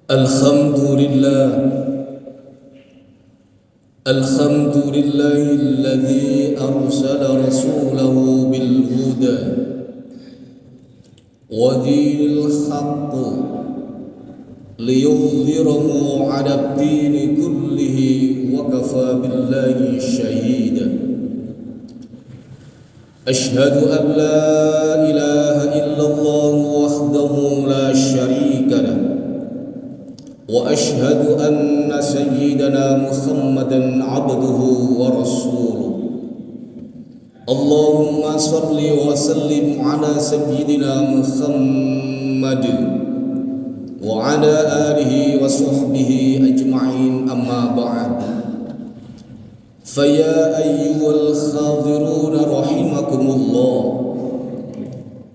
الحمد لله الذي أرسل رسوله بالهدى ودين الحق ليظهره على الدين كله وكفى بالله شهيدا. أشهد أن لا إله إلا الله وحده لا شريك له، وأشهد أن سيدنا محمدا عبده ورسوله. اللهم صل وسلم على سيدنا محمد وعلى آله وصحبه أجمعين، أما بعد. فيا أيها الحاضرون رحمكم الله،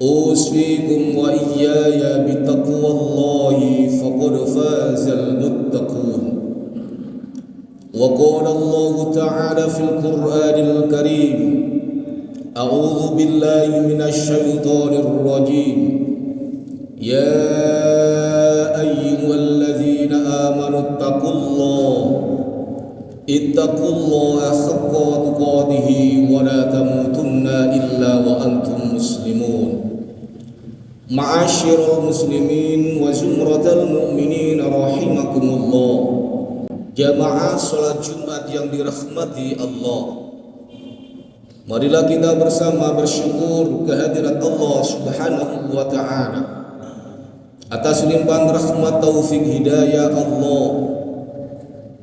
أوصيكم وإياي بتقوى الله فقد فاز المتقون. وقال الله تعالى في القرآن الكريم: أعوذ بالله من الشيطان الرجيم. يا أيها الذين آمنوا اتقوا الله حق تقاته ولا تموتن إلا وأنتم مسلمون. Ma'asyiral muslimin wa zumratal mu'minin rahimakumullah. Jamaah salat Jumat yang dirahmati Allah, marilah kita bersama bersyukur kehadirat Allah Subhanahu wa ta'ala atas limpahan rahmat taufik hidayah Allah,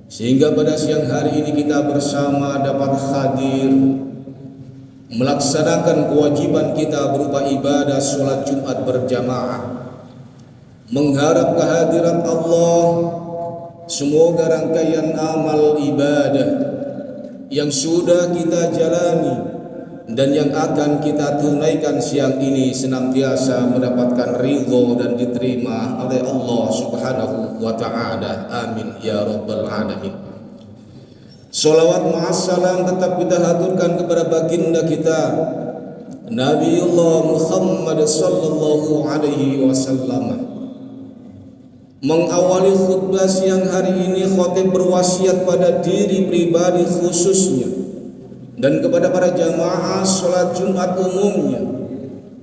sehingga pada siang hari ini kita bersama dapat hadir melaksanakan kewajiban kita berupa ibadah sholat Jumat berjamaah, mengharap kehadiran Allah. Semoga rangkaian amal ibadah yang sudah kita jalani dan yang akan kita tunaikan siang ini senantiasa mendapatkan ridho dan diterima oleh Allah Subhanahu wa ta'ala. Amin ya rabbal alamin. Salawat ma'assalam tetap kita haturkan kepada baginda kita Nabiullah Muhammad sallallahu alaihi wasallam. Mengawali khutbah siang hari ini, khatib berwasiat pada diri pribadi khususnya dan kepada para jamaah salat Jumat umumnya.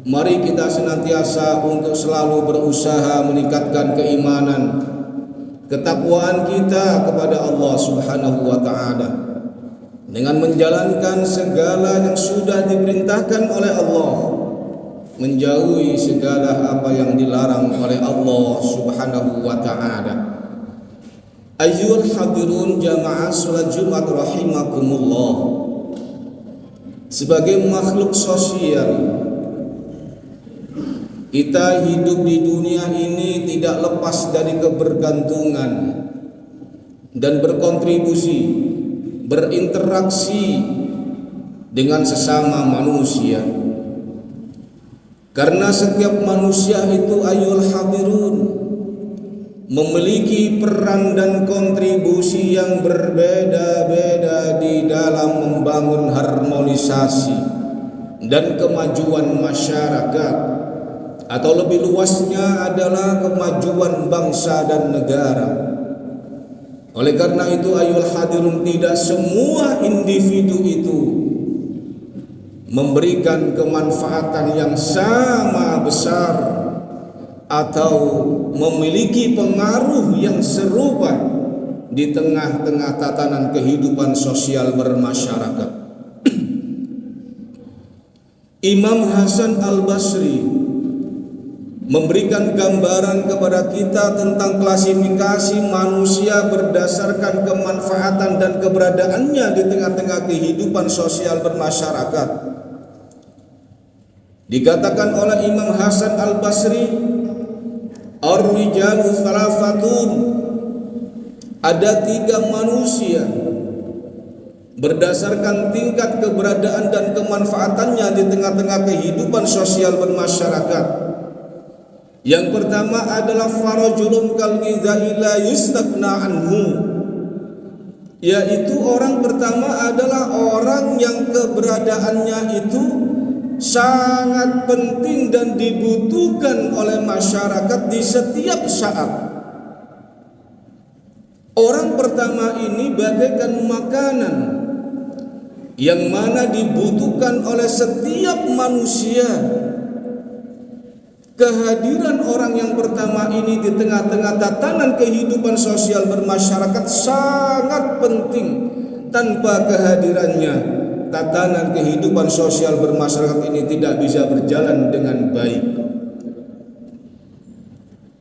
Mari kita senantiasa untuk selalu berusaha meningkatkan keimanan, ketakwaan kita kepada Allah Subhanahu wa ta'ala dengan menjalankan segala yang sudah diperintahkan oleh Allah, menjauhi segala apa yang dilarang oleh Allah Subhanahu wa ta'ala. Ayyuhal hadirun jamaah salat Jumat rahimakumullah. Sebagai makhluk sosial, kita hidup di dunia ini tidak lepas dari kebergantungan dan berkontribusi, berinteraksi dengan sesama manusia. Karena setiap manusia itu ayyuhal hadirun memiliki peran dan kontribusi yang berbeda-beda di dalam membangun harmonisasi dan kemajuan masyarakat, atau lebih luasnya adalah kemajuan bangsa dan negara. Oleh karena itu ayyuhal hadirun, tidak semua individu itu memberikan kemanfaatan yang sama besar atau memiliki pengaruh yang serupa di tengah-tengah tatanan kehidupan sosial bermasyarakat. Imam Hasan Al-Basri memberikan gambaran kepada kita tentang klasifikasi manusia berdasarkan kemanfaatan dan keberadaannya di tengah-tengah kehidupan sosial bermasyarakat. Dikatakan oleh Imam Hasan Al-Basri, ar-rijalu thalathatun, ada 3 manusia berdasarkan tingkat keberadaan dan kemanfaatannya di tengah-tengah kehidupan sosial bermasyarakat. Yang pertama adalah farajulun kal ghidha'i la yustagna anhu, yaitu orang pertama adalah orang yang keberadaannya itu sangat penting dan dibutuhkan oleh masyarakat di setiap saat. Orang pertama ini bagaikan makanan yang mana dibutuhkan oleh setiap manusia. Kehadiran orang yang pertama ini di tengah-tengah tatanan kehidupan sosial bermasyarakat sangat penting. Tanpa kehadirannya, tatanan kehidupan sosial bermasyarakat ini tidak bisa berjalan dengan baik.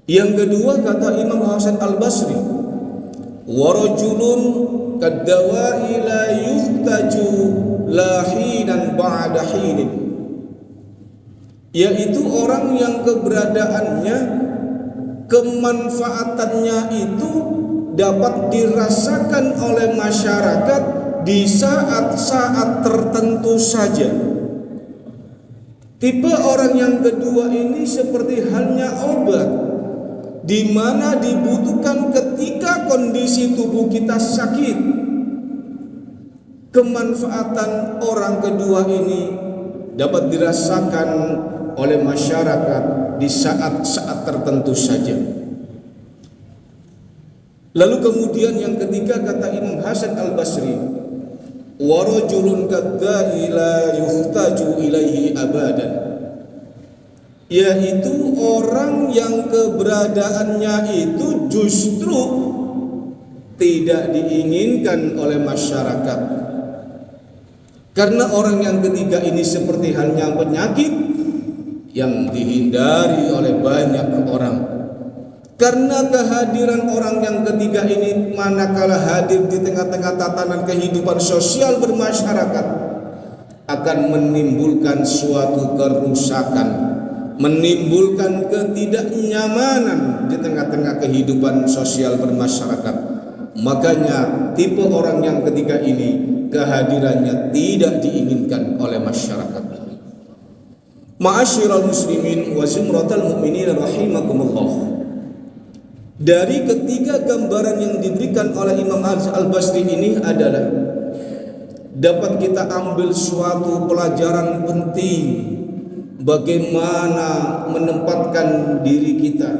Yang kedua, kata Imam Hasan Al-Basri, warajulun kaddawa'i la yuhtaju lahinan ba'da hinin, yaitu orang yang keberadaannya, kemanfaatannya itu dapat dirasakan oleh masyarakat di saat-saat tertentu saja. Tipe orang yang kedua ini seperti halnya obat, di mana dibutuhkan ketika kondisi tubuh kita sakit. Kemanfaatan orang kedua ini dapat dirasakan oleh masyarakat di saat-saat tertentu saja. Lalu kemudian yang ketiga, kata Imam Hasan Al-Basri, warajulun kadda'i la yuhtaju ilaihi abadan, yaitu orang yang keberadaannya itu justru tidak diinginkan oleh masyarakat. Karena orang yang ketiga ini seperti halnya penyakit yang dihindari oleh banyak orang. Karena kehadiran orang yang ketiga ini manakala hadir di tengah-tengah tatanan kehidupan sosial bermasyarakat akan menimbulkan suatu kerusakan, menimbulkan ketidaknyamanan di tengah-tengah kehidupan sosial bermasyarakat. Makanya tipe orang yang ketiga ini kehadirannya tidak diinginkan oleh masyarakat. Ma'asyiral muslimin wa zumratal mu'minin rahimakumullah. Dari ketiga gambaran yang diberikan oleh Imam Al-Basri ini adalah dapat kita ambil suatu pelajaran penting bagaimana menempatkan diri kita,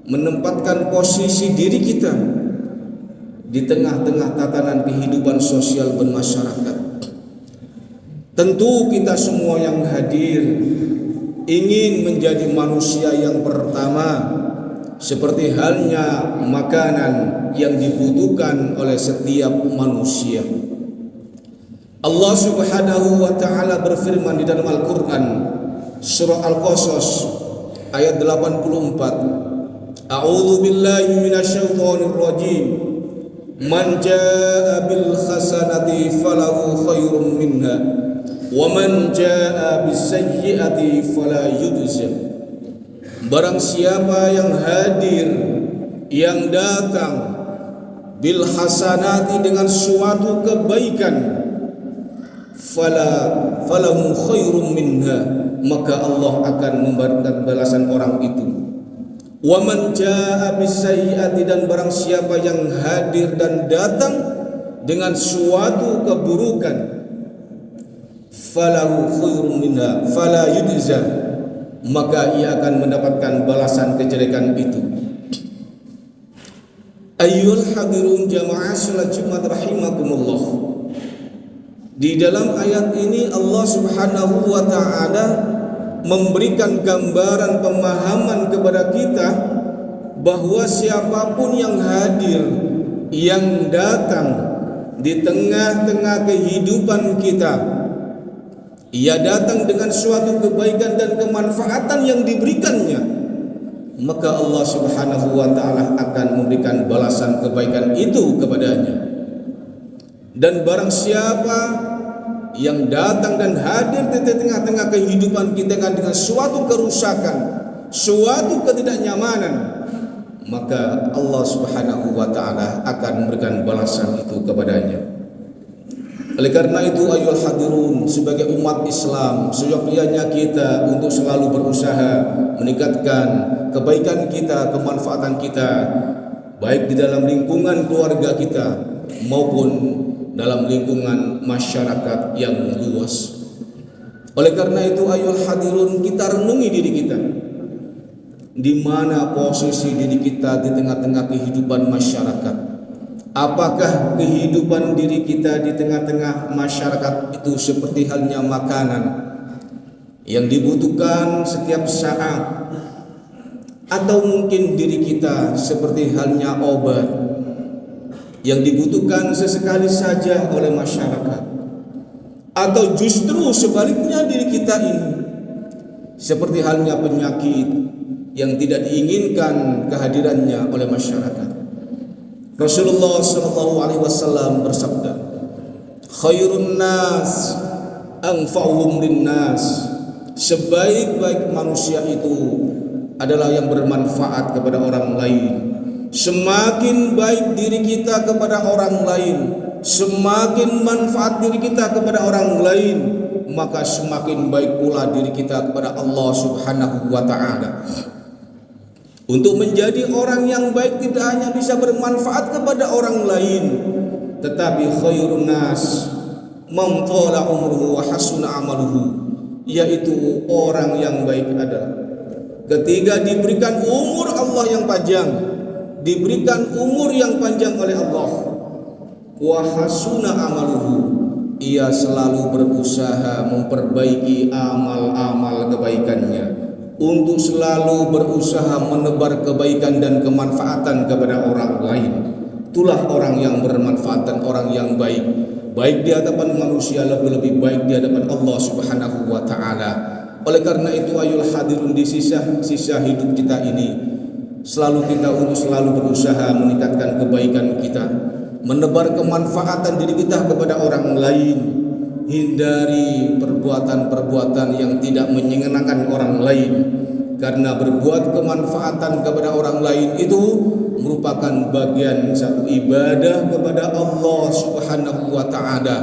menempatkan posisi diri kita di tengah-tengah tatanan kehidupan sosial bermasyarakat. Tentu kita semua yang hadir ingin menjadi manusia yang pertama, seperti halnya makanan yang dibutuhkan oleh setiap manusia. Allah Subhanahu wa taala berfirman di dalam Al-Qur'an surah Al-Qasas ayat 84, A'udzu billahi minasyaitonir rajim. Man jaa'a bil hasanati falahu khairum minha wa man jaa'a bis sayyi'ati fala yujza. Barang siapa yang hadir, yang datang bil hasanati dengan suatu kebaikan, falahum khairum minha, maka Allah akan memberikan balasan orang itu. Wa man jaa'a bis sayyi'ati, dan barang siapa yang hadir dan datang dengan suatu keburukan, falahu khairum minha fala yujza, maka ia akan mendapatkan balasan kejelekan itu. Ayyuhal hadirun jamaah salat Jumat rahimakumullah. Di dalam ayat ini Allah Subhanahu wa taala memberikan gambaran pemahaman kepada kita bahwa siapapun yang hadir, yang datang di tengah-tengah kehidupan kita, ia datang dengan suatu kebaikan dan kemanfaatan yang diberikannya, maka Allah Subhanahu wa taala akan memberikan balasan kebaikan itu kepadanya. Dan barang siapa yang datang dan hadir di tengah-tengah kehidupan kita dengan suatu kerusakan, suatu ketidaknyamanan, maka Allah Subhanahu wa taala akan memberikan balasan itu kepadanya. Oleh karena itu ayyuhal hadirun, sebagai umat Islam seyogyanya kita untuk selalu berusaha meningkatkan kebaikan kita, kemanfaatan kita, baik di dalam lingkungan keluarga kita maupun dalam lingkungan masyarakat yang luas. Oleh karena itu ayyuhal hadirun, kita renungi diri kita. Di mana posisi diri kita di tengah-tengah kehidupan masyarakat? Apakah kehidupan diri kita di tengah-tengah masyarakat itu seperti halnya makanan yang dibutuhkan setiap saat, atau mungkin diri kita seperti halnya obat yang dibutuhkan sesekali saja oleh masyarakat, atau justru sebaliknya diri kita ini seperti halnya penyakit yang tidak diinginkan kehadirannya oleh masyarakat. Rasulullah SAW bersabda, khairun nas anfa'uhum linnas. Sebaik-baik manusia itu adalah yang bermanfaat kepada orang lain. Semakin baik diri kita kepada orang lain, semakin manfaat diri kita kepada orang lain, maka semakin baik pula diri kita kepada Allah Subhanahu wa ta'ala. Untuk menjadi orang yang baik tidak hanya bisa bermanfaat kepada orang lain, tetapi khairun nas man tala umruhu wa hasuna amaluhu, yaitu orang yang baik adalah ketika diberikan umur Allah yang panjang, diberikan umur yang panjang oleh Allah, wa hasuna amaluhu, ia selalu berusaha memperbaiki amal-amal kebaikannya, untuk selalu berusaha menebar kebaikan dan kemanfaatan kepada orang lain. Itulah orang yang bermanfaat dan orang yang baik, baik di hadapan manusia, lebih-lebih baik di hadapan Allah Subhanahu wa ta'ala. Oleh karena itu, ayul hadirun, di sisa hidup kita ini selalu kita untuk selalu berusaha meningkatkan kebaikan kita, menebar kemanfaatan diri kita kepada orang lain. Hindari perbuatan-perbuatan yang tidak menyenangkan orang lain, karena berbuat kemanfaatan kepada orang lain itu merupakan bagian satu ibadah kepada Allah Subhanahu wa ta'ala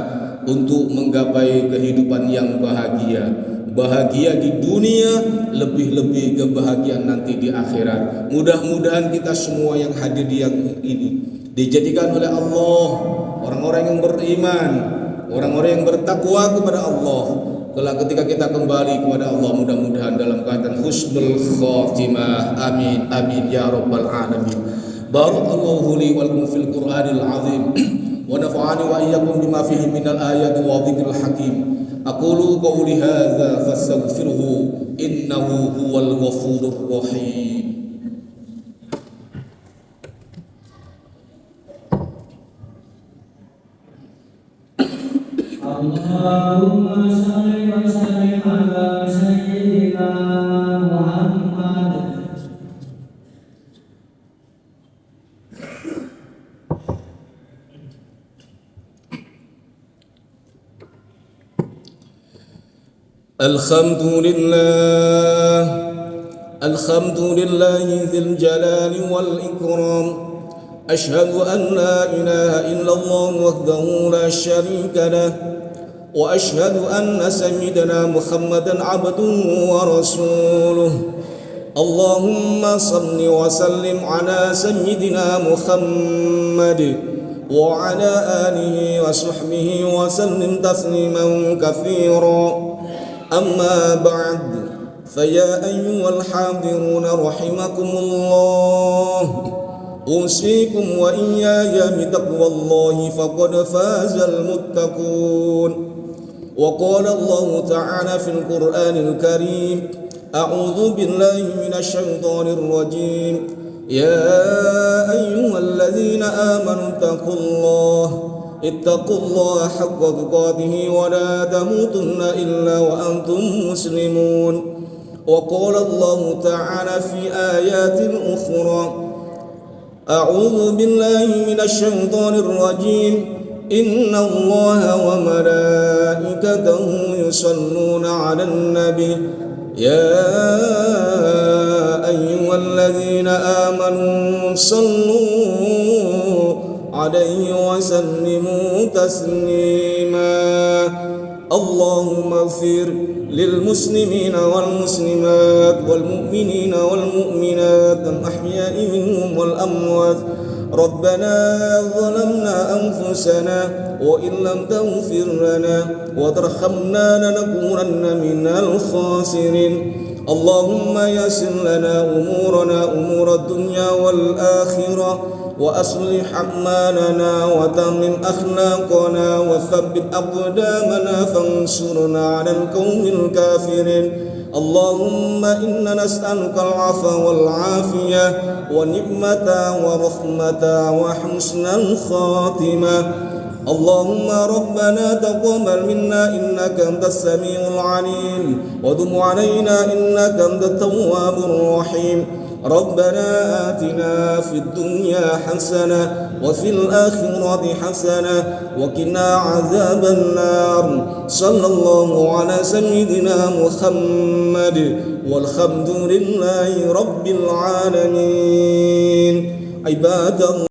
untuk menggapai kehidupan yang bahagia. Bahagia di dunia, lebih-lebih kebahagiaan nanti di akhirat. Mudah-mudahan kita semua yang hadir di yang ini dijadikan oleh Allah orang-orang yang beriman, orang-orang yang bertakwa kepada Allah. Kelak ketika kita kembali kepada Allah, mudah-mudahan dalam keadaan husnul khatimah. Amin amin ya rabbal alamin. Barakallahu li wa lakum fil Qur'anil azim wa nafa'ani wa iyyakum bima fihi minal ayati wa dhikril hakim. Aqulu qawli hadza fastaghfiruhu innahu huwal ghafurur rahim. Allahumma shalli wa sallim ala sayyidina Muhammad. Alhamdulillah dzil jalali wal ikram. Ashhadu an la ilaha illallah wahdahu la syarika lah, wa ashhadu anna sayyidana Muhammadan abduhu wa rasuluh. Allahumma salli wa sallim ala sayyidina Muhammad wa ala alihi wa sahbihi wa sallim tasliman katsira. Amma ba'd, faya ayyuhal hadirun rahimakumullah, usikum wa iyaya bitaqwallahi faqad fazal muttaqun. Wa qala Allah ta'ala fil Qur'anil Karim, a'udzu billahi minasy syaithanir rajim, ya ayyuhalladzina amanu ittaqullaha haqqa tuqatih wa la tamutunna illa wa antum muslimun. Wa qala Allah ta'ala fi ayatin ukhra, أعوذ بالله من الشيطان الرجيم إن الله وملائكته يصلون على النبي يا أيها الذين آمنوا صلوا عليه وسلموا تسليما. اللهم اغفر للمسلمين والمسلمات والمؤمنين والمؤمنات الأحياء منهم والأموات. ربنا ظلمنا أنفسنا وإن لم تغفر لنا وترحمنا لنكونن من الخاسرين. اللهم يسر لنا أمورنا أمور الدنيا والآخرة وأصلح أعمالنا وتمم أخلاقنا وثبت أقدامنا فانصرنا على القوم الكافرين. اللهم إنا نسألك العفو والعافية ونعمة ورحمة وحسن الخاتمة. اللهم ربنا تقبل منا إنك أنت السميع العليم وتب علينا إنك أنت التواب الرحيم. ربنا آتنا في الدنيا حسنة وفي الآخرة حسنة وقنا عذاب النار. صلى الله على سيدنا محمد والحمد لله رب العالمين. عباد الله